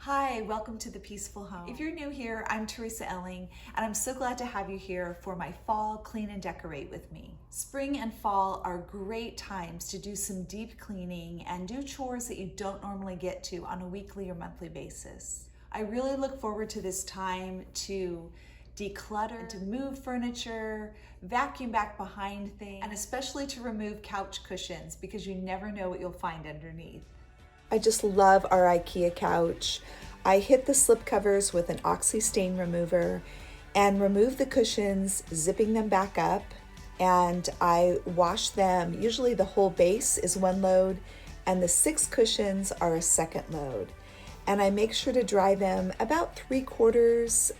Hi, welcome to The Peaceful Home. If you're new here, I'm Teresaelling, and I'm so glad to have you here for my fall clean and decorate with me. Spring and fall are great times to do some deep cleaning and do chores that you don't normally get to on a weekly or monthly basis. I really look forward to this time to declutter, to move furniture, vacuum back behind things, and especially to remove couch cushions because you never know what you'll find underneath. I just love our IKEA couch. I hit the slip covers with an oxy stain remover and remove the cushions, zipping them back up, and I wash them. Usually the whole base is one load and the 6 cushions are a second load. And I make sure to dry them about 3/4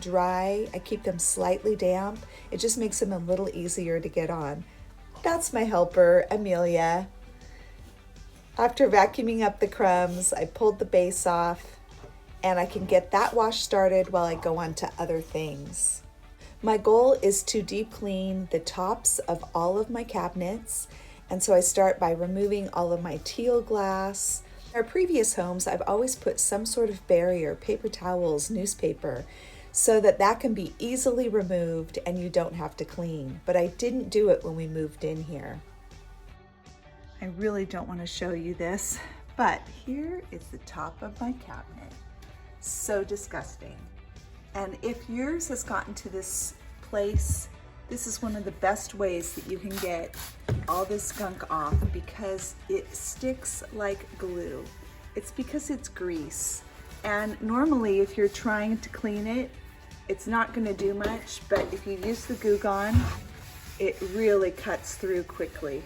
dry. I keep them slightly damp. It just makes them a little easier to get on. That's my helper, Amelia. After vacuuming up the crumbs, I pulled the base off and I can get that wash started while I go on to other things. My goal is to deep clean the tops of all of my cabinets, and so I start by removing all of my teal glass. In our previous homes, I've always put some sort of barrier, paper towels, newspaper, so that can be easily removed and you don't have to clean. But I didn't do it when we moved in here. I really don't want to show you this, but here is the top of my cabinet. So disgusting. And if yours has gotten to this place, this is one of the best ways that you can get all this gunk off because it sticks like glue. It's because it's grease. And normally if you're trying to clean it, it's not going to do much, but if you use the Goo Gone, it really cuts through quickly.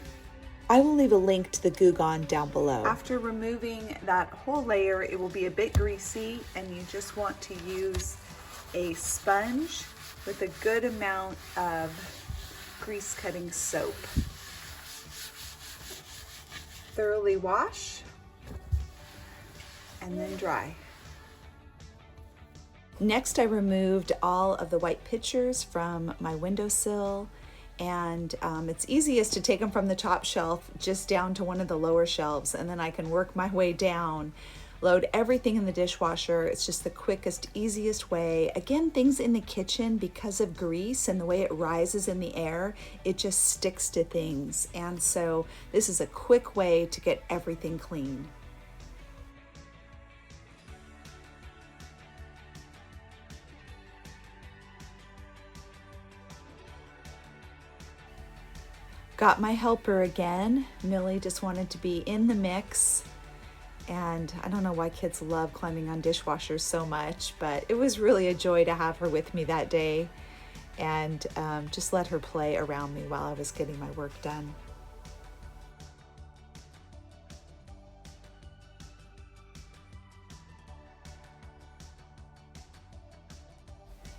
I will leave a link to the Goo Gone down below. After removing that whole layer, it will be a bit greasy and you just want to use a sponge with a good amount of grease cutting soap. Thoroughly wash and then dry. Next, I removed all of the white pictures from my windowsill. And it's easiest to take them from the top shelf just down to one of the lower shelves, and then I can work my way down, load everything in the dishwasher. It's just the quickest, easiest way. Again, things in the kitchen, because of grease and the way it rises in the air, it just sticks to things. And so this is a quick way to get everything clean. Got my helper again. Millie just wanted to be in the mix. And I don't know why kids love climbing on dishwashers so much, but it was really a joy to have her with me that day and just let her play around me while I was getting my work done.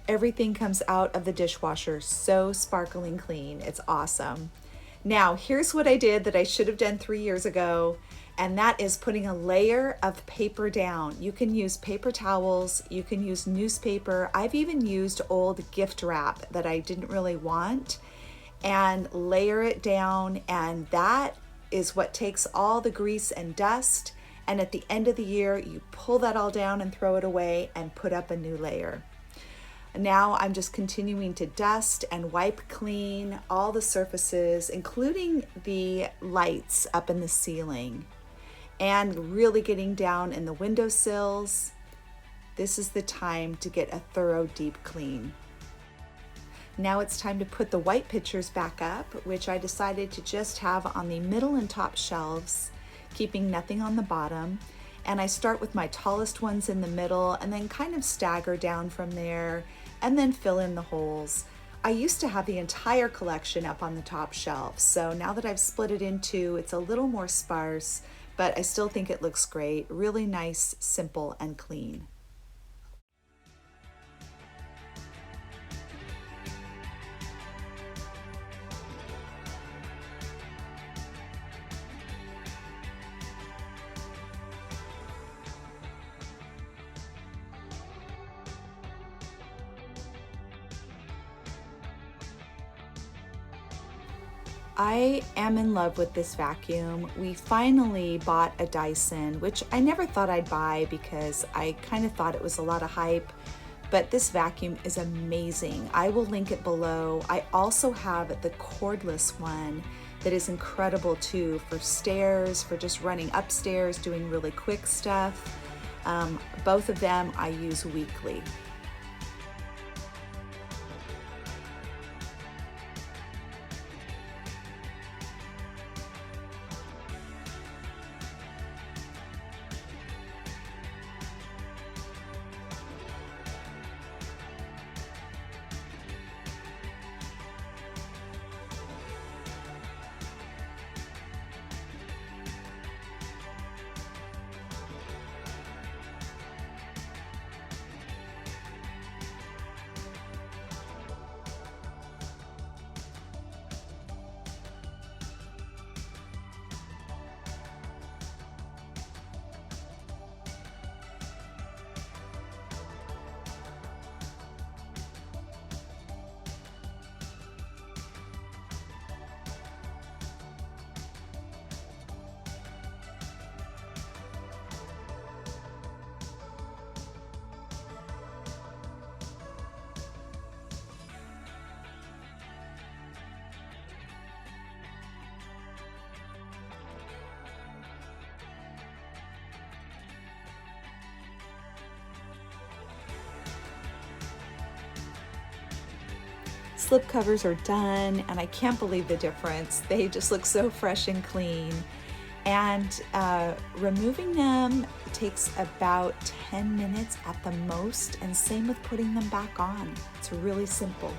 Everything comes out of the dishwasher so sparkling clean. It's awesome. Now, here's what I did that I should have done 3 years ago, and that is putting a layer of paper down. You can use paper towels, you can use newspaper. I've even used old gift wrap that I didn't really want, and layer it down, and that is what takes all the grease and dust, and at the end of the year, you pull that all down and throw it away and put up a new layer. Now I'm just continuing to dust and wipe clean all the surfaces, including the lights up in the ceiling, and really getting down in the windowsills. This is the time to get a thorough deep clean. Now it's time to put the white pictures back up, which I decided to just have on the middle and top shelves, keeping nothing on the bottom. And I start with my tallest ones in the middle and then kind of stagger down from there and then fill in the holes. I used to have the entire collection up on the top shelf, so now that I've split it in two, it's a little more sparse, but I still think it looks great. Really nice, simple, and clean. I am in love with this vacuum. We finally bought a Dyson, which I never thought I'd buy because I kind of thought it was a lot of hype, but this vacuum is amazing. I will link it below. I also have the cordless one that is incredible too, for stairs, for just running upstairs, doing really quick stuff. Both of them I use weekly. Slip covers are done, and I can't believe the difference. They just look so fresh and clean. And removing them takes about 10 minutes at the most, and same with putting them back on. It's really simple.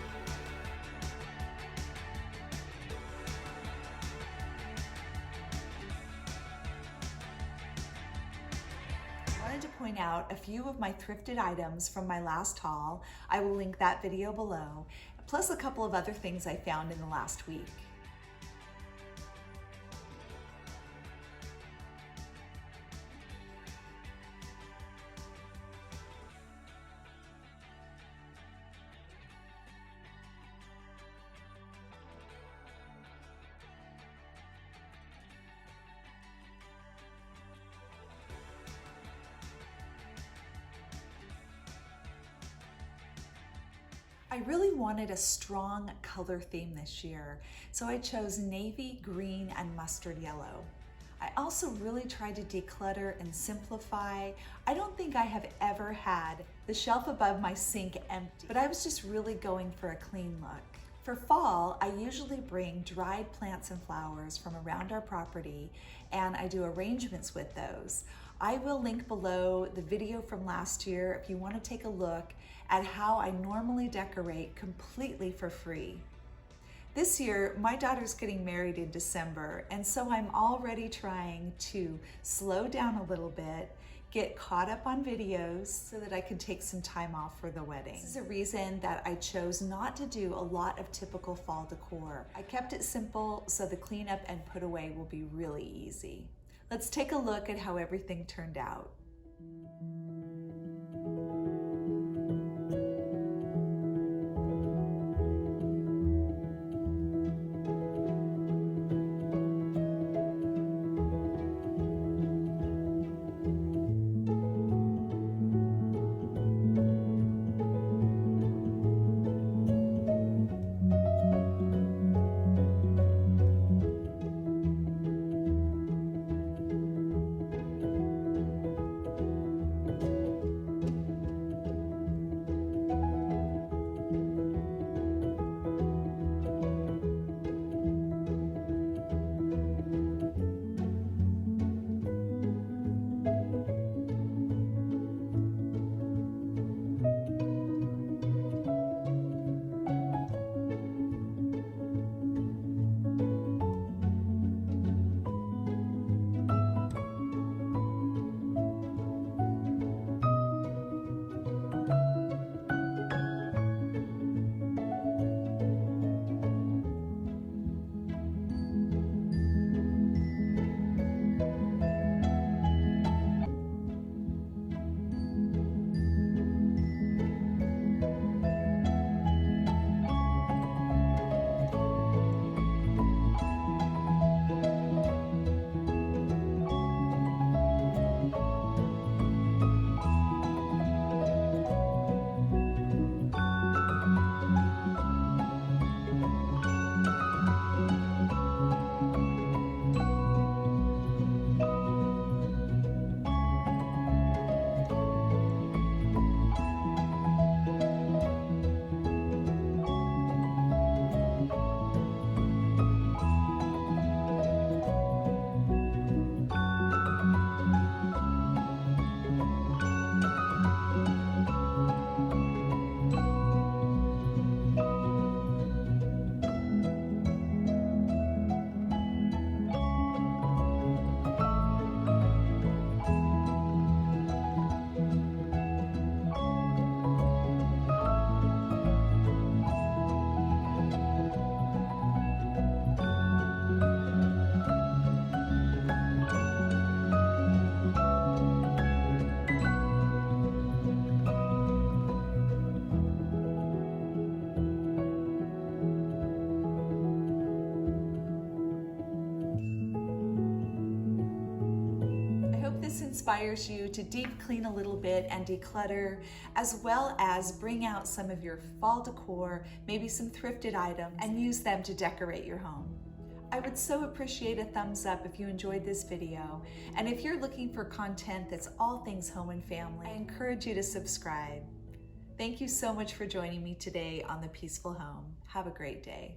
I wanted to point out a few of my thrifted items from my last haul. I will link that video below, plus a couple of other things I found in the last week. I really wanted a strong color theme this year, so I chose navy, green, and mustard yellow. I also really tried to declutter and simplify. I don't think I have ever had the shelf above my sink empty, but I was just really going for a clean look. For fall, I usually bring dried plants and flowers from around our property, and I do arrangements with those. I will link below the video from last year if you want to take a look at how I normally decorate completely for free. This year, my daughter's getting married in December, and so I'm already trying to slow down a little bit, get caught up on videos so that I can take some time off for the wedding. This is a reason that I chose not to do a lot of typical fall decor. I kept it simple so the cleanup and put away will be really easy. Let's take a look at how everything turned out. this inspires you to deep clean a little bit and declutter, as well as bring out some of your fall decor, maybe some thrifted items, and use them to decorate your home. I would so appreciate a thumbs up if you enjoyed this video. And if you're looking for content that's all things home and family, I encourage you to subscribe. Thank you so much for joining me today on The Peaceful Home. Have a great day.